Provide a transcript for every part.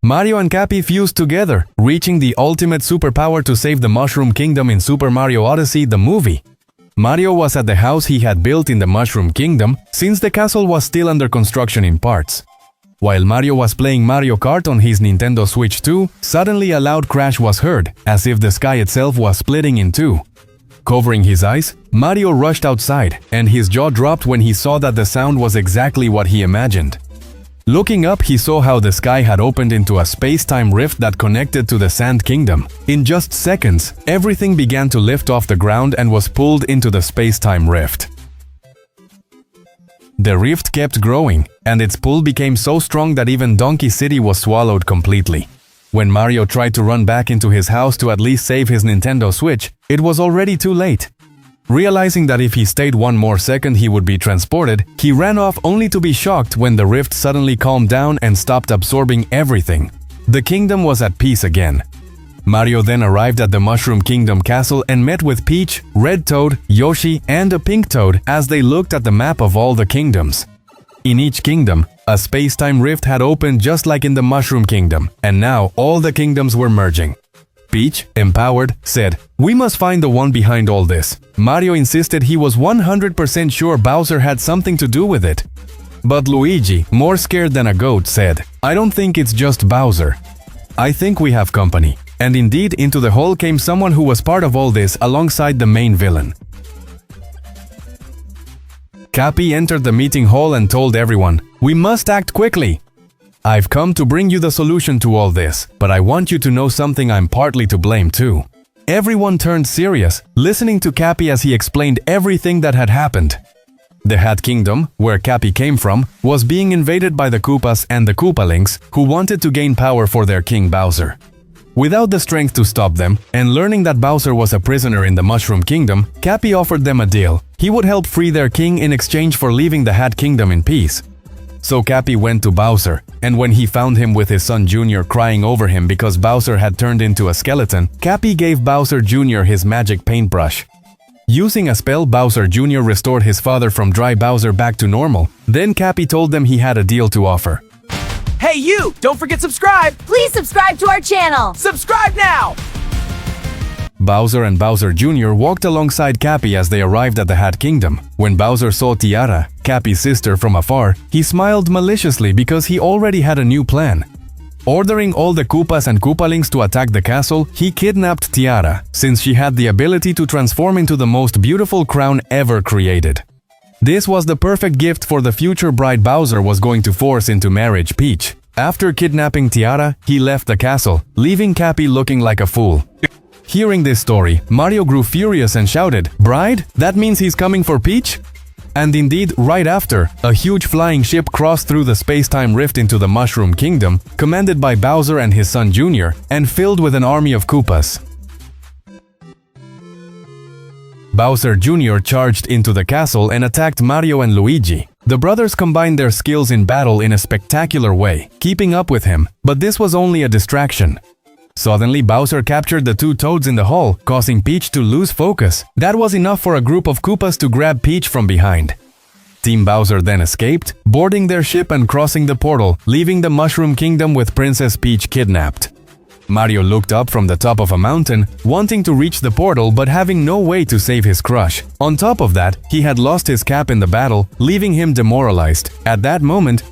Mario and Cappy fused together, reaching the ultimate superpower to save the Mushroom Kingdom in Super Mario Odyssey, the movie. Mario was at the house he had built in the Mushroom Kingdom, since the castle was still under construction in parts. While Mario was playing Mario Kart on his Nintendo Switch 2, suddenly a loud crash was heard, as if the sky itself was splitting in two. Covering his eyes, Mario rushed outside, and his jaw dropped when he saw that the sound was exactly what he imagined. Looking up, he saw how the sky had opened into a space-time rift that connected to the Sand Kingdom. In just seconds, everything began to lift off the ground and was pulled into the space-time rift. The rift kept growing, and its pull became so strong that even Donkey City was swallowed completely. When Mario tried to run back into his house to at least save his Nintendo Switch, it was already too late. Realizing that if he stayed one more second he would be transported, he ran off only to be shocked when the rift suddenly calmed down and stopped absorbing everything. The kingdom was at peace again. Mario then arrived at the Mushroom Kingdom castle and met with Peach, Red Toad, Yoshi, and a Pink Toad as they looked at the map of all the kingdoms. In each kingdom, a space-time rift had opened just like in the Mushroom Kingdom, and now all the kingdoms were merging. Peach, empowered, said, "We must find the one behind all this." Mario insisted he was 100% sure Bowser had something to do with it. But Luigi, more scared than a goat, said, "I don't think it's just Bowser. I think we have company." And indeed, into the hall came someone who was part of all this alongside the main villain. Cappy entered the meeting hall and told everyone, "We must act quickly. I've come to bring you the solution to all this, but I want you to know something I'm partly to blame too." Everyone turned serious, listening to Cappy as he explained everything that had happened. The Hat Kingdom, where Cappy came from, was being invaded by the Koopas and the Koopalings, who wanted to gain power for their king Bowser. Without the strength to stop them, and learning that Bowser was a prisoner in the Mushroom Kingdom, Cappy offered them a deal. He would help free their king in exchange for leaving the Hat Kingdom in peace. So Cappy went to Bowser, and when he found him with his son Junior crying over him because Bowser had turned into a skeleton, Cappy gave Bowser Jr. his magic paintbrush. Using a spell, Bowser Jr. restored his father from dry Bowser back to normal. Then Cappy told them he had a deal to offer. Hey you! Don't forget subscribe! Please subscribe to our channel! Subscribe now! Bowser and Bowser Jr. walked alongside Cappy as they arrived at the Hat Kingdom. When Bowser saw Tiara, Cappy's sister, from afar, he smiled maliciously because he already had a new plan. Ordering all the Koopas and Koopalings to attack the castle, he kidnapped Tiara, since she had the ability to transform into the most beautiful crown ever created. This was the perfect gift for the future bride Bowser was going to force into marriage Peach. After kidnapping Tiara, he left the castle, leaving Cappy looking like a fool. Hearing this story, Mario grew furious and shouted, "Bride? That means he's coming for Peach?" And indeed, right after, a huge flying ship crossed through the space-time rift into the Mushroom Kingdom, commanded by Bowser and his son Junior, and filled with an army of Koopas. Bowser Jr. charged into the castle and attacked Mario and Luigi. The brothers combined their skills in battle in a spectacular way, keeping up with him, but this was only a distraction. Suddenly, Bowser captured the two Toads in the hall, causing Peach to lose focus. That was enough for a group of Koopas to grab Peach from behind. Team Bowser then escaped, boarding their ship and crossing the portal, leaving the Mushroom Kingdom with Princess Peach kidnapped. Mario looked up from the top of a mountain, wanting to reach the portal but having no way to save his crush. On top of that, he had lost his cap in the battle, leaving him demoralized. At that moment,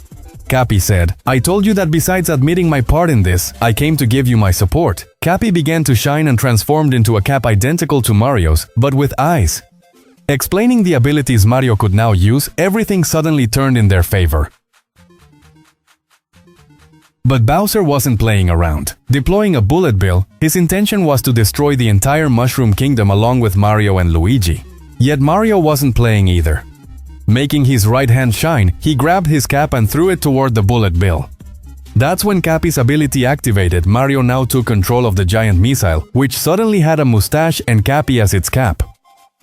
Cappy said, "I told you that besides admitting my part in this, I came to give you my support." Cappy began to shine and transformed into a cap identical to Mario's, but with eyes. Explaining the abilities Mario could now use, everything suddenly turned in their favor. But Bowser wasn't playing around. Deploying a bullet bill, his intention was to destroy the entire Mushroom Kingdom along with Mario and Luigi. Yet Mario wasn't playing either. Making his right hand shine, he grabbed his cap and threw it toward the bullet bill. That's when Cappy's ability activated. Mario now took control of the giant missile, which suddenly had a mustache and Cappy as its cap.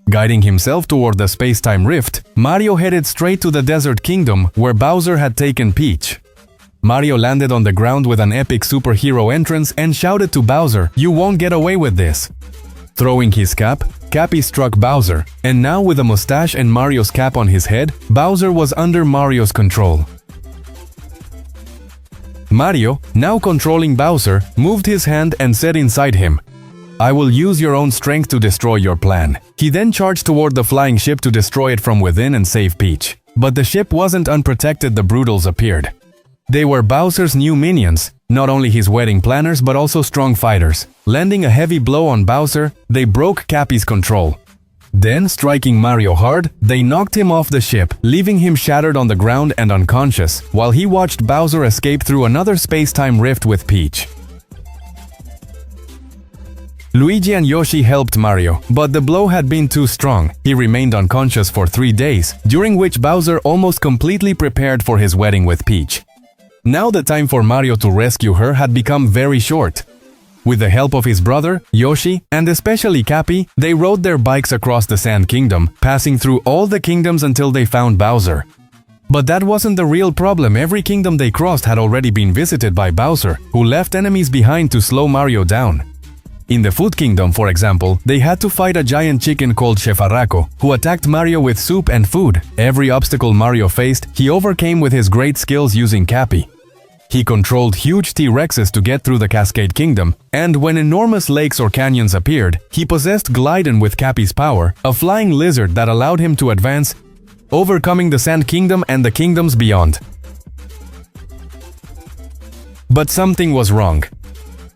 Guiding himself toward the space-time rift, Mario headed straight to the Desert Kingdom where Bowser had taken Peach. Mario landed on the ground with an epic superhero entrance and shouted to Bowser, "You won't get away with this." Throwing his cap, Cappy struck Bowser, and now with a mustache and Mario's cap on his head, Bowser was under Mario's control. Mario, now controlling Bowser, moved his hand and said inside him, "I will use your own strength to destroy your plan." He then charged toward the flying ship to destroy it from within and save Peach. But the ship wasn't unprotected. The Brutals appeared. They were Bowser's new minions, not only his wedding planners but also strong fighters. Landing a heavy blow on Bowser, they broke Cappy's control. Then, striking Mario hard, they knocked him off the ship, leaving him shattered on the ground and unconscious, while he watched Bowser escape through another space-time rift with Peach. Luigi and Yoshi helped Mario, but the blow had been too strong. He remained unconscious for 3 days, during which Bowser almost completely prepared for his wedding with Peach. Now the time for Mario to rescue her had become very short. With the help of his brother, Yoshi, and especially Cappy, they rode their bikes across the Sand Kingdom, passing through all the kingdoms until they found Bowser. But that wasn't the real problem. Every kingdom they crossed had already been visited by Bowser, who left enemies behind to slow Mario down. In the Food Kingdom, for example, they had to fight a giant chicken called Chefarraco, who attacked Mario with soup and food. Every obstacle Mario faced, he overcame with his great skills using Cappy. He controlled huge T-Rexes to get through the Cascade Kingdom, and when enormous lakes or canyons appeared, he possessed Glidden with Cappy's power, a flying lizard that allowed him to advance, overcoming the Sand Kingdom and the kingdoms beyond. But something was wrong.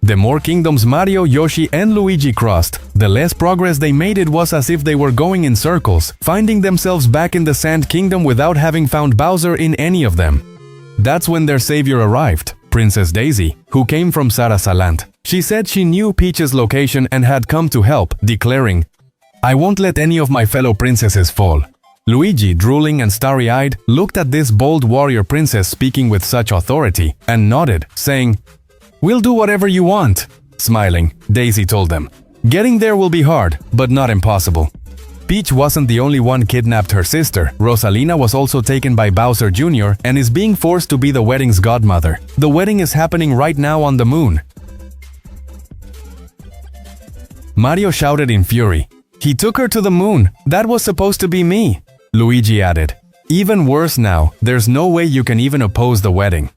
The more kingdoms Mario, Yoshi, and Luigi crossed, the less progress they made. It was as if they were going in circles, finding themselves back in the Sand Kingdom without having found Bowser in any of them. That's when their savior arrived, Princess Daisy, who came from Sarasaland. She said she knew Peach's location and had come to help, declaring, "I won't let any of my fellow princesses fall." Luigi, drooling and starry-eyed, looked at this bold warrior princess speaking with such authority, and nodded, saying, "We'll do whatever you want." Smiling, Daisy told them, "Getting there will be hard, but not impossible." Peach wasn't the only one kidnapped. Her sister, Rosalina, was also taken by Bowser Jr. and is being forced to be the wedding's godmother. The wedding is happening right now on the moon. Mario shouted in fury, "He took her to the moon! That was supposed to be me!" Luigi added, "Even worse now, there's no way you can even oppose the wedding.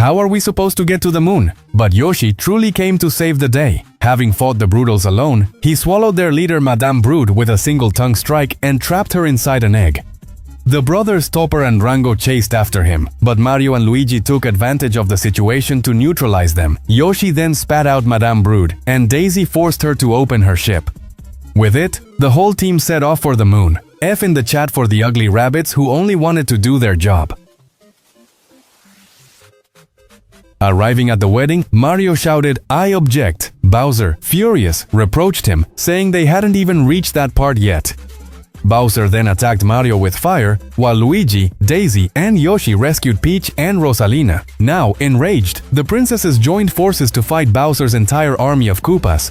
How are we supposed to get to the moon?" But Yoshi truly came to save the day. Having fought the Brutals alone, he swallowed their leader Madame Brood with a single tongue strike and trapped her inside an egg. The brothers Topper and Rango chased after him, but Mario and Luigi took advantage of the situation to neutralize them. Yoshi then spat out Madame Brood, and Daisy forced her to open her ship. With it, the whole team set off for the moon. F in the chat for the ugly rabbits who only wanted to do their job. Arriving at the wedding, Mario shouted, "I object." Bowser, furious, reproached him, saying they hadn't even reached that part yet. Bowser then attacked Mario with fire, while Luigi, Daisy, and Yoshi rescued Peach and Rosalina. Now, enraged, the princesses joined forces to fight Bowser's entire army of Koopas.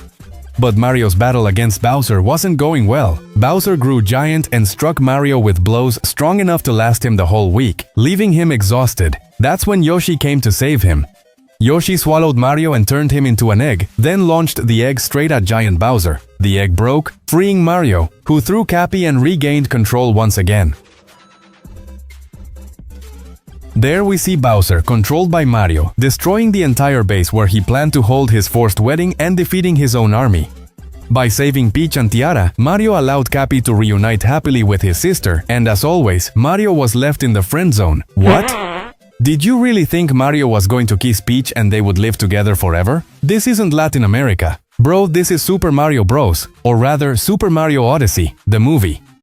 But Mario's battle against Bowser wasn't going well. Bowser grew giant and struck Mario with blows strong enough to last him the whole week, leaving him exhausted. That's when Yoshi came to save him. Yoshi swallowed Mario and turned him into an egg, then launched the egg straight at giant Bowser. The egg broke, freeing Mario, who threw Cappy and regained control once again. There we see Bowser, controlled by Mario, destroying the entire base where he planned to hold his forced wedding and defeating his own army. By saving Peach and Tiara, Mario allowed Cappy to reunite happily with his sister, and as always, Mario was left in the friend zone. What? Did you really think Mario was going to kiss Peach and they would live together forever? This isn't Latin America. Bro, this is Super Mario Bros. Or rather, Super Mario Odyssey, the movie.